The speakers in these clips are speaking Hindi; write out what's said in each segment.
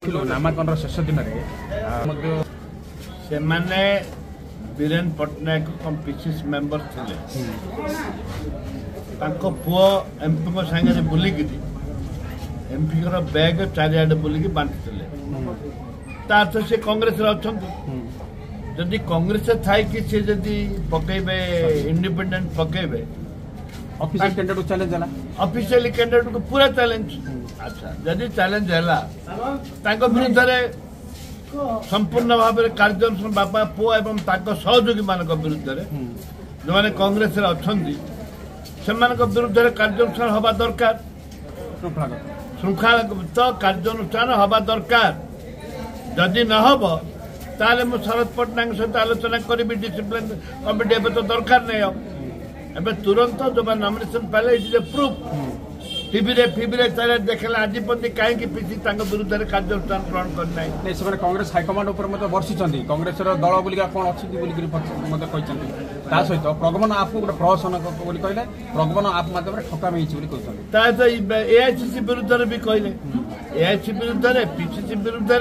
देखिलु नामांकन शेष दिन से माने बीरेन पट्टनायक पीसीसी मेंबर थे पुओ एमपी को सांगे बुलिकी एमपी बैग चारिआडे बुलिकी बांटुले तो सी कांग्रेस अच्छा जदि कांग्रेस थाई कि सी जदि पकेबे इंडिपेंडेंट पकेबे ऑफिशियल कैंडिडेट चैलेंज है ऑफिशियल कैंडिडेट को पूरा चैलेंज अच्छा जदि चैलेंज है विरुद्ध संपूर्ण भाव में कार्यानुष्ठान बापा पुओ एवं सहयोगी मान विरुद्ध जो मैंने कांग्रेस अच्छा से विरुद्ध कार्यानुष्ठान हवा दरकार श्रृंखलागत कार्यानुष्ठान हवा दरकार जदि न हम ताले मु शरद पट्टनायक सहित आलोचना करी डिसिप्लिन कमिटी एवं तो दरकार नहीं अब तुरंत जो नॉमिनेशन पाले it is a proof TV रे चार देखला आज पति कहीं पीसी विरुद्ध कार्यानुष्ठान ग्रहण करना से कांग्रेस हाइकमांड उपर बर्षिंट कांग्रेस दल बोलिका कौन अच्छी सहित प्रगमन आप गोटे प्रहसन कहले प्रगमन आप मध्यम ठकामी कहते एआईसीसी विरुद्ध भी कहले एआईसी विरुद्ध पीसीसी विरुद्ध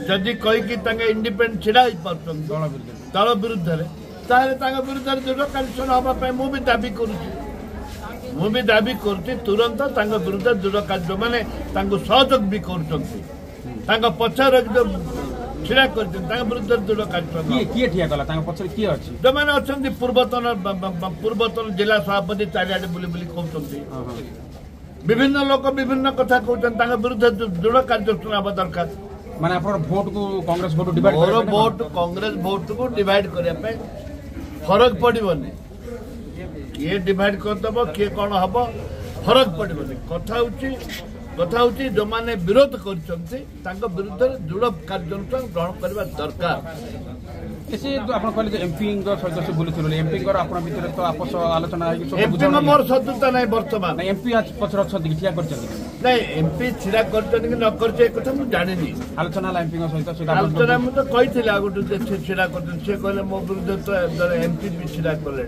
जदि कहीकि इंडिपेंडेंट छिड़ा दल विरुद्ध विरुद्ध दृढ़ कार्यानुष्ठान हाँपी मुझे दाबी करुँच दाबी करुँच तुरंत विरुद्ध दृढ़ कार्य मैंने सहयोग भी कर पचर छिड़ा कर विरुद्ध दृढ़ कार्य जो मैंने अच्छा पूर्वतन जिला सभापति चारिआडे बुली कहते विभिन्न लोक विभिन्न कथा कहते विरुद्ध दृढ़ कार्यानुष्ठान हवा दरकार माने भोट को Congress vote divide vote Congress vote को डिवाइड करने फरक पड़ोनी किए डिवाइड करदेव किए कौन हम फरक पड़ोनी कथा हूँ जो मैंने विरोध कर विरुद्ध दृढ़ कार्यानुष्ठान ग्रहण करने दरकार एमपी सहित से बुलूल एमपी तो आपस आलोचना मोर शत्रुता नहीं बर्तमान एमपी पचर अच्छा ठिया कर एमपी छिड़ा कर जानी आलोचना एमपी सहित आलोचना मुझे कही गोटे छिड़ा कर कहले मो विरुद्ध एमपी भी छिड़ा कले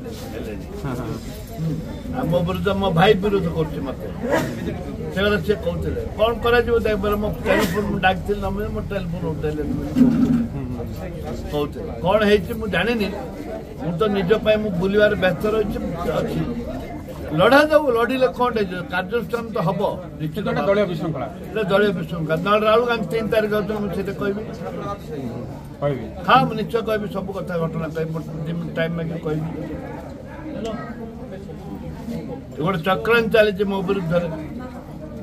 मो विरुद्ध मो भाई विरोध कर मत सी कहते कौन कर मो टेलीफोन डाक मो टेलीफोन उठेल कहते कौन है जानी मु तो निजपाई बुलवार व्यस्त रही लड़ा जाऊ लड़े कौन कार्यानुष्ठान तो हम निश्चित दलीय विशृंखला दलीय विशृंखला ना राहुल गांधी 3 तारीख मुझे कहबी हाँ मुझे निश्चय कहबी सब कथा घटना कह टाइम में कहबी गोटे चक्रांत चली मो विरुद्ध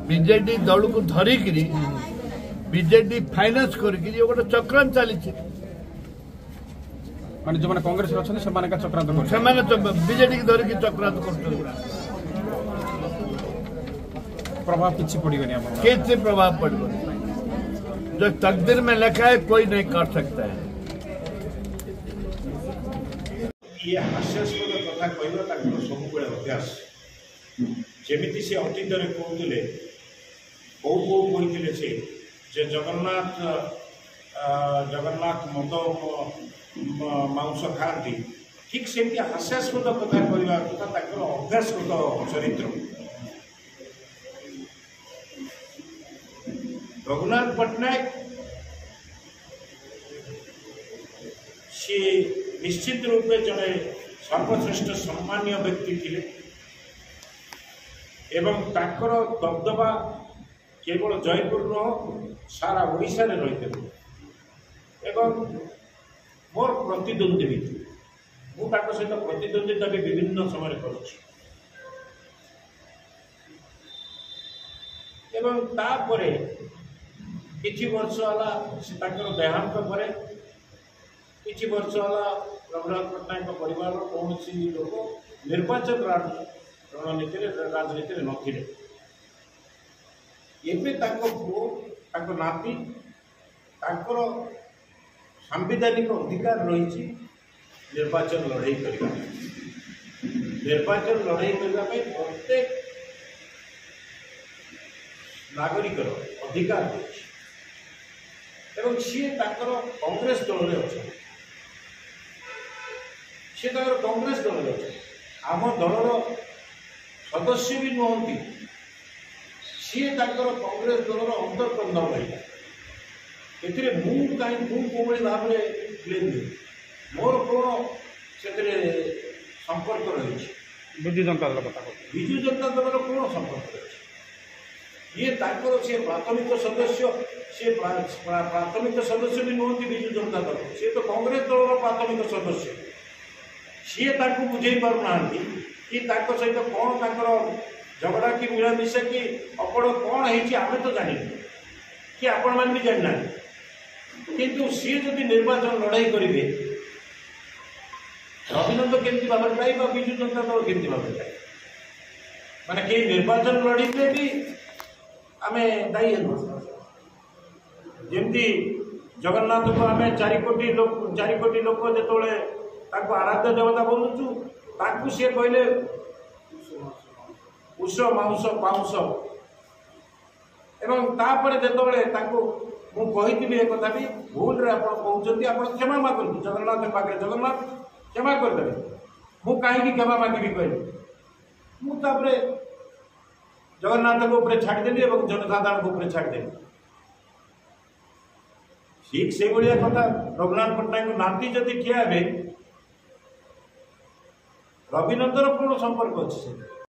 बीजेडी दल को धरिक बीजेडी फाइनान्स करके गोटे चक्रांत चली माने जो माने कांग्रेस अच्छा से चक्रांत बीजेडी की धरिकी चक्रांत कर प्रभाव किसी पड़ेगा किसी प्रभाव पड़ेगा जो तकदीर में लिखा है कोई नहीं कर सकता है ये हास्यास्पद कथा कहना सब अभ्यास जमी से अतीत कहते कहते से जगन्नाथ मद मांस खाती ठीक सेमती हास्यास्पद कथा कहवा कथा अभ्यासगत चरित्र रघुनाथ पट्टनायक सी निश्चित रूपे जड़े सर्वश्रेष्ठ सम्मानीय व्यक्ति थे एवं ताकर दबदबा केवल जयपुर सारा ओडिशा रे रही एवं मोर प्रतिद्वंदी भी मुझे सहित प्रतिद्वंदिता भी विभिन्न समय करुच्ची एवं तापरे किछि वर्ष है देहांत पर किछि वर्ष है रघुनाथ पट्टनायक परिवार कौन लोक निर्वाचन रणनीति राजनीति नथिले पुओ नाती सांविधानिक अधिकार रही निर्वाचन लड़ाई करने निर्वाचन लड़ाई करने प्रत्येक नागरिक अधिकार रही एवं सी कांग्रेस दल में अच्छा सी कांग्रेस दल में अच्छा आम दलर सदस्य भी नुहति सी कांग्रेस दलर अंतर्कंद रहा एथिरे मु कोभଳି भाବରେ क्लेम हुए मोर कौन से संपर्क रही विजु जनता दल कथा विजु जनता दल कौन संपर्क रही ये सी प्राथमिक सदस्य सी प्राथमिक सदस्य भी नुहति विजु जनता दल सी तो कांग्रेस दल प्राथमिक सदस्य सी बुझे पारना कि सहित कौन झगड़ा कि मिलामिशा कि अपड़ कौन है आम तो जानी कि आपण मान भी जानना किंतु सी जदि निर्वाचन लड़ाई करेंगे रविनंद केमती भाव पाइबा विजु जनता दल केमती भाव पाए माने कई निर्वाचन लड़े भी आम दायी जमती जगन्नाथ को आम 4 कोटी लोक जो आराध्य देवता बोलुचु सी कहले उष माउस पाउस एवं तापर जो मुझी एक कथा भी भूल कहते आप क्षमा मागु जगन्नाथ पाखे जगन्नाथ क्षमा करदे मु कहीं क्षमा मागि कहली मुझे जगन्नाथ को ऊपर छाड़देली और जनसाधारण को ऊपर छाड़देली ठीक से भाया कथा रघुनाथ पट्टनायक नाती जदि ठिया रविनंदन कौन संपर्क अच्छे